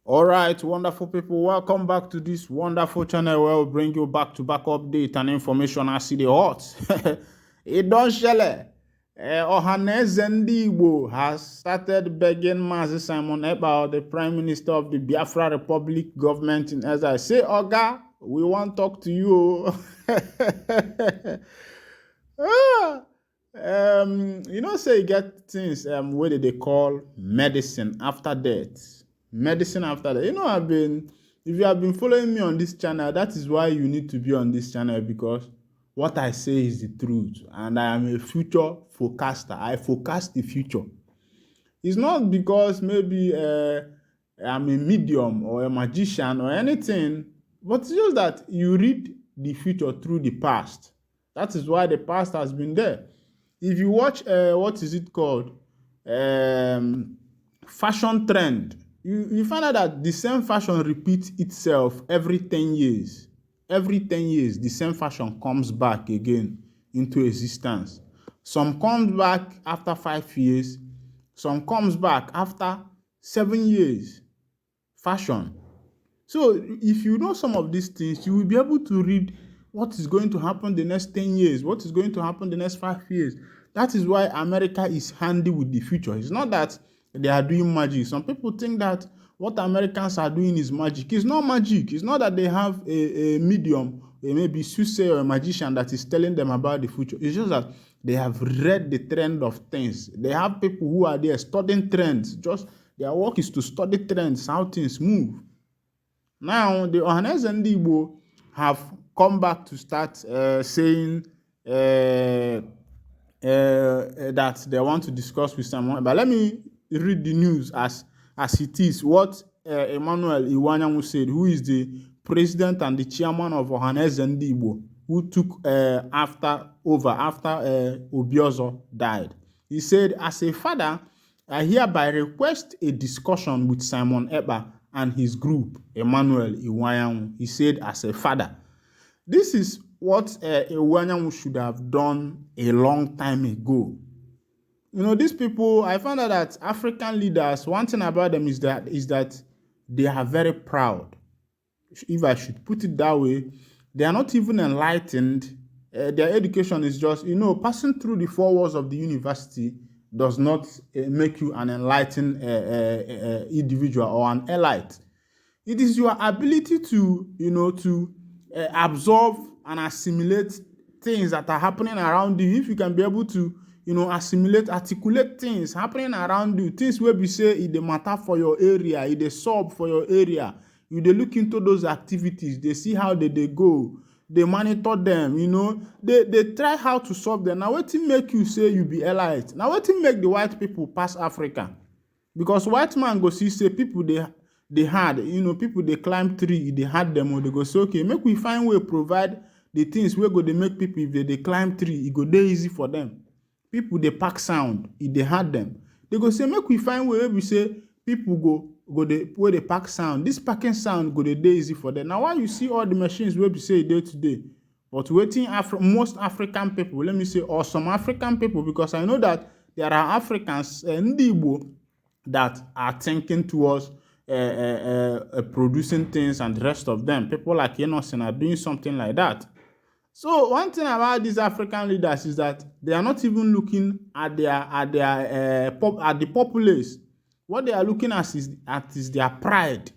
All right, wonderful people, welcome back to this wonderful channel where we bring you back-to-back update and information as it hot. It don't shele. Ohanezendigbo has started begging Mazi Simon Ekpa, the Prime Minister of the Biafra Republic government in Ezra. Say, Oga, we want to talk to you. Ah, say you get things where they call medicine after death. Medicine after death. If you have been following me on this channel, that is why you need to be on this channel, because what I say is the truth, and I am a future forecaster. I forecast the future. It's not because maybe I'm a medium or a magician or anything, but it's just that you read the future through the past. That is why the past has been there. If you watch, what is it called? Fashion trend. You find out that the same fashion repeats itself every 10 years. Every 10 years, the same fashion comes back again into existence. Some comes back after 5 years. Some comes back after 7 years. Fashion. So if you know some of these things, you will be able to read what is going to happen the next 10 years, what is going to happen the next 5 years. That is why America is handy with the future. It's not that they are doing magic. Some people think that what Americans are doing is magic. It's not magic. It's not that they have a medium, maybe soothsayer or a magician that is telling them about the future. It's just that they have read the trend of things. They have people who are there studying trends. Just their work is to study trends, how things move. Now, the Ohanezendigbo have come back to start saying that they want to discuss with someone. But let me read the news as it is. What Emmanuel Iwanyanwu said, who is the president and the chairman of Ohanezendigbo, who took after Obiozo died. He said, as a father, I hereby request a discussion with Simon Ekpa and his group, Emmanuel Iwanyanwu. He said, as a father. This is what Iwanyanwu should have done a long time ago. These people, I found out that African leaders, one thing about them is that they are very proud. If I should put it that way, they are not even enlightened. Their education is just, passing through the 4 walls of the university does not make you an enlightened individual or an elite. It is your ability to absorb and assimilate things that are happening around you. If you can be able to, assimilate, articulate things happening around you, things where we say it they matter for your area, it they solve for your area. You they look into those activities, they see how they go, they monitor them, they try how to solve them. Now, what make you say you be elite? Now, what make the white people pass Africa? Because white man go see say people they had, people they climb tree, they had them, or they go say, okay, make we find way provide the things where go they make people, if they climb tree, it go dey easy for them. People they pack sound, if they had them, they go say, make we find way where we say people go where they pack sound. This packing sound go dey easy for them. Now, why you see all the machines where we say day to day, but waiting most African people, let me say, or some African people, because I know that there are Africans in Igbo that are thinking towards producing things, and the rest of them, people like Innocent, are doing something like that. So one thing about these African leaders is that they are not even looking at the populace. What they are looking at is their pride.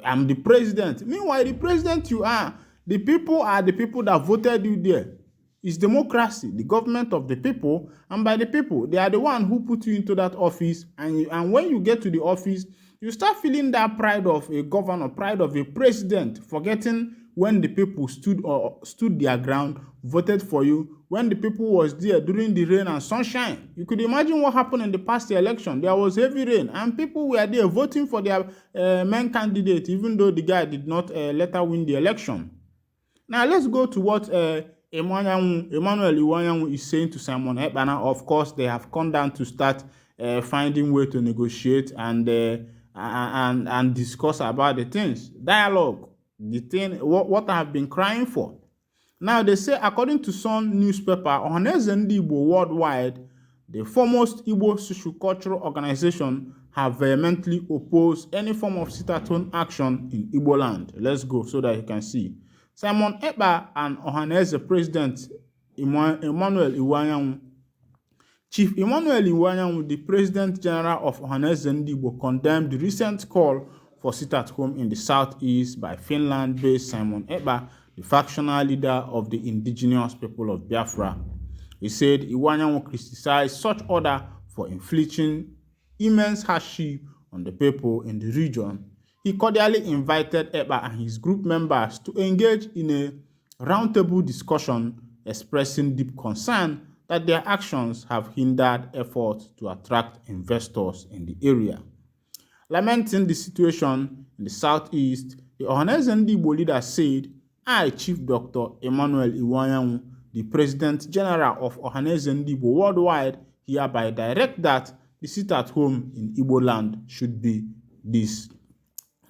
I'm the president. Meanwhile, the president you are the people that voted you there. It's democracy, the government of the people and by the people. They are the one who put you into that office, and when you get to the office, you start feeling that pride of a governor, pride of a president, forgetting when the people stood their ground, voted for you, when the people was there during the rain and sunshine. You could imagine what happened in the past election. There was heavy rain, and people were there voting for their main candidate, even though the guy did not later win the election. Now, let's go to what Emmanuel Iwanyanwu is saying to Simon Ekpa. Now, of course, they have come down to start finding way to negotiate and discuss about the things. Dialogue. The thing, what I have been crying for. Now, they say, according to Sun newspaper, Ohanezendigbo worldwide, the foremost Igbo social cultural organization, have vehemently opposed any form of sit-at-home action in Igbo land. Let's go so that you can see. Simon Ekpa and Ohaneze President Emmanuel Iwanyanwu. Chief Emmanuel Iwanyanwu, the President General of Ohanezendigbo, condemned the recent call for sit-at-home in the southeast by Finland-based Simon Ekpa, the factional leader of the indigenous people of Biafra. He said Iwanyanwu criticized such order for inflicting immense hardship on the people in the region. He cordially invited Ekpa and his group members to engage in a roundtable discussion, expressing deep concern that their actions have hindered efforts to attract investors in the area. Lamenting the situation in the southeast, the Ohanezendigbo leader said, I, Chief Dr. Emmanuel Iwanyanwu, the President General of Ohanezendigbo worldwide, hereby direct that the sit-at-home in Igbo land should be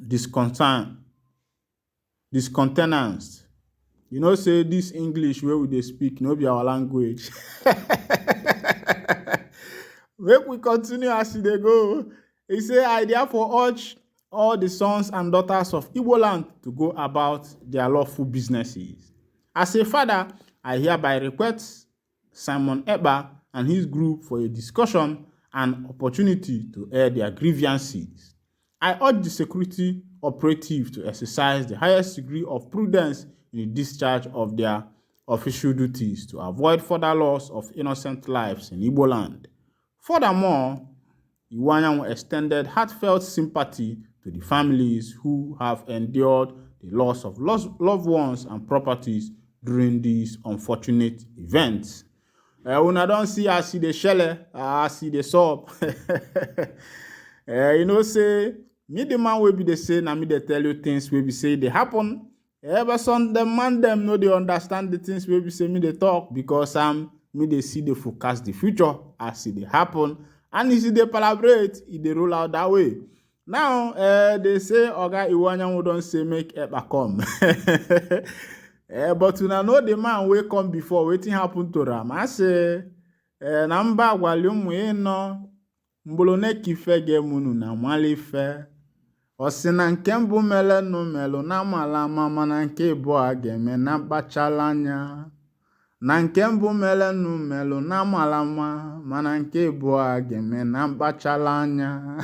discontinued. You know, say this English where we they speak, no be our language. Make we continue as they go. He say, I therefore urge all the sons and daughters of Igbo land to go about their lawful businesses. As a father, I hereby request Simon Ekpa and his group for a discussion and opportunity to air their grievances. I urge the security operative to exercise the highest degree of prudence in the discharge of their official duties to avoid further loss of innocent lives in Igbo land. Furthermore, Iwanyanwu extended heartfelt sympathy to the families who have endured the loss of loved ones and properties during these unfortunate events. Una don't see as see the shell, as see the sob. You know, say, me the man will be the same, and me they tell you things will be say they happen. Ever son the man them know they understand the things will be say me they talk because me they see they forecast the future as see they happen, and if they collaborate, if they roll out that way. Now they say Oga Iwanyanwu don't say make Ekpa come. But una know the man will come before waiting happen to Ram. I say namba gwalium no mbolone kife gemunu na mwalife. Osina nke mbụ melu na malama mana nke bụ a ga-eme na mkpachalanya. Na nke mbụ melu na malama mana nke bụ a ga-eme na mkpachalanya.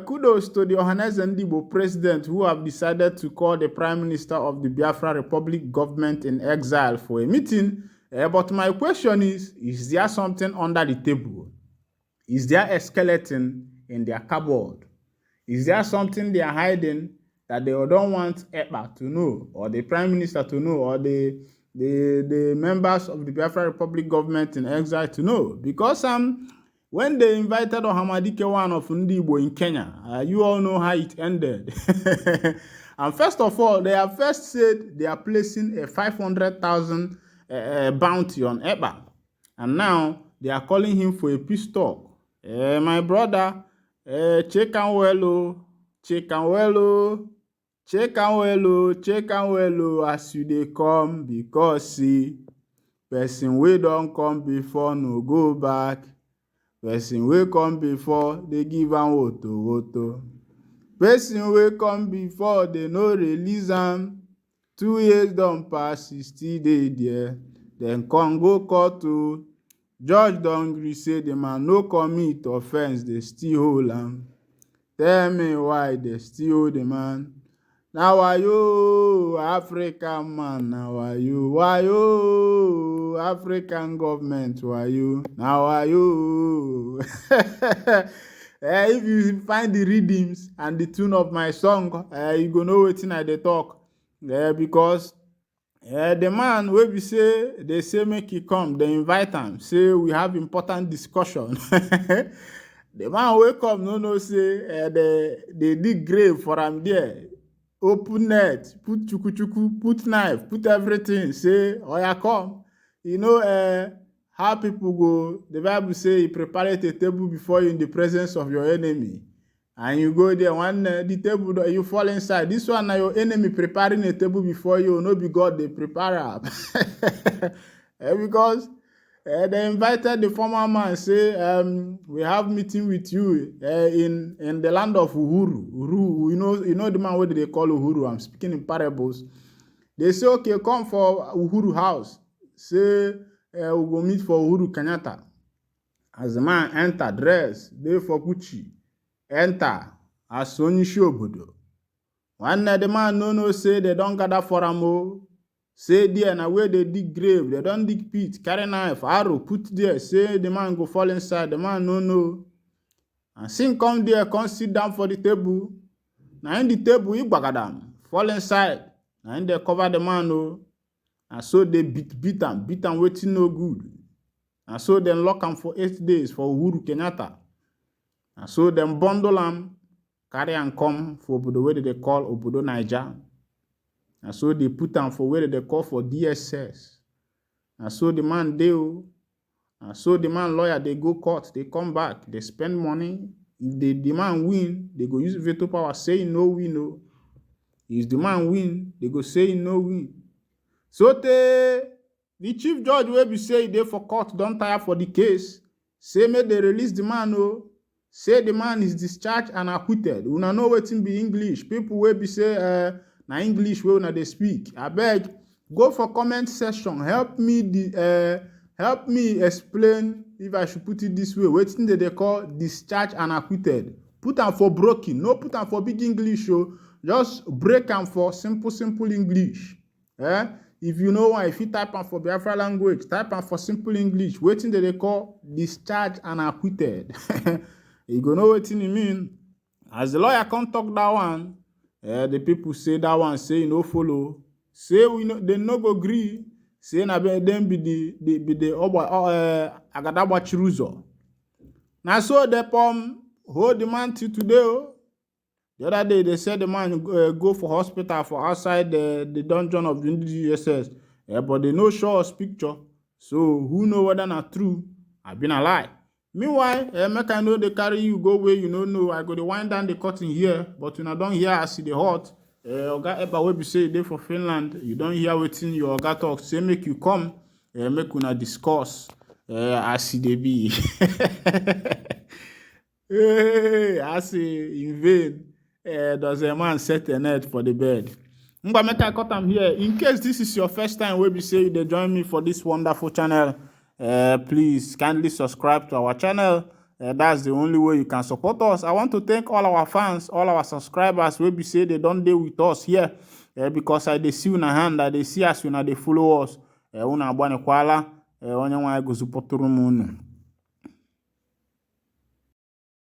Kudos to the Ohanezendigbo president who have decided to call the Prime Minister of the Biafra Republic government in exile for a meeting. But my question is there something under the table? Is there a skeleton in their cupboard? Is there something they are hiding that they don't want Ekpa to know, or the Prime Minister to know, or the members of the Biafra Republic government in exile to know? Because when they invited Ohamadike one of Ndigbo in Kenya, you all know how it ended. And first of all, they have first said they are placing a 500,000 bounty on Ekpa. And now they are calling him for a peace talk. My brother, check and well, as you they come, because see, person we don't come before no go back. Person we come before they give am woto. Person we come before they no release am. 2 years don't pass, he still dey there. Then come go court to judge don gree say the man no commit offense, they still hold am. Tell me why they still hold the man. Now why you African man? Now why you African government? Why you? Now why you? If you find the rhythms and the tune of my song, you go know wetin I dey talk. Because the man wey be say they say make he come, they invite him, say we have important discussion. The man wey come no know say they dig grave for am there. Open net, put chuku, put knife, put everything, say, oya come. You know how people go, the Bible say, you prepare a table before you in the presence of your enemy. And you go there, the table, you fall inside. This one, now your enemy preparing a table before you, no be God, they prepare up. Because They invited the former man, say, we have meeting with you in the land of Uhuru. Uhuru, you know the man what they call Uhuru. I'm speaking in parables. They say, okay, come for Uhuru house. Say, we go meet for Uhuru Kenyatta. As the man enter, dress, dey for Gucci, enter, as Onyishi obodo. One the man no say they don't gather for am o. Say there na where they dig grave, they don't dig pit, carry knife, arrow, put there, say the man go fall inside, the man no. And sin come there, come sit down for the table. Now in the table, he bagadam, fall inside. Now in they cover the man o. And so they beat am waiting no good. And so them lock am for 8 days for Uhuru Kenyatta. And so them bundle am, carry and come for obodo where they call obodo Naija. And so they put am for where they call for DSS. And so the man deal. And so the man lawyer, they go court, they come back, they spend money. If the man win, they go use veto power, say no win no. If the man win, they go say no win. So the chief judge will be say they for court, don't tire for the case. Say may they release the man no. Say the man is discharged and acquitted. Una know wetin be English. People will be say na English wey una dey speak. Abeg, go for comment section. Help me explain, if I should put it this way, wetin they call discharged and acquitted. Put am for broken, no put am for big English o. Just break am for simple English. If you know why, if you type am for Biafra language, type am for simple English. Wetin they call discharged and acquitted. You go know wetin e mean. As the lawyer come talk that one, the people say that one, say you no follow. Say we no, they no go gree. Say na them be the Agadagba Chiruzo. Now so they hold the man till today. Oh. The other day they said the man go for hospital for outside the dungeon of the DSS. But they no show us picture. So who know whether not true? I been a lie. Meanwhile, make I know they carry you go where you no know. I go to wind down the curtain here, but you don't hear I see the hot. Oga Ekpa wey be say dey for Finland, you don't hear wetin your oga talk. Say make you come, make una discuss. I see dey be. Hey, I see in vain. Does a man set a net for the bed? But make I cut am here. In case this is your first time wey be say they join me for this wonderful channel. Please kindly subscribe to our channel. That's the only way you can support us. I want to thank all our fans, all our subscribers wey be say they don't deal with us here because I dey see una hand, I dey see as una dey follow us. Una abone kwala onye nwa go support unu.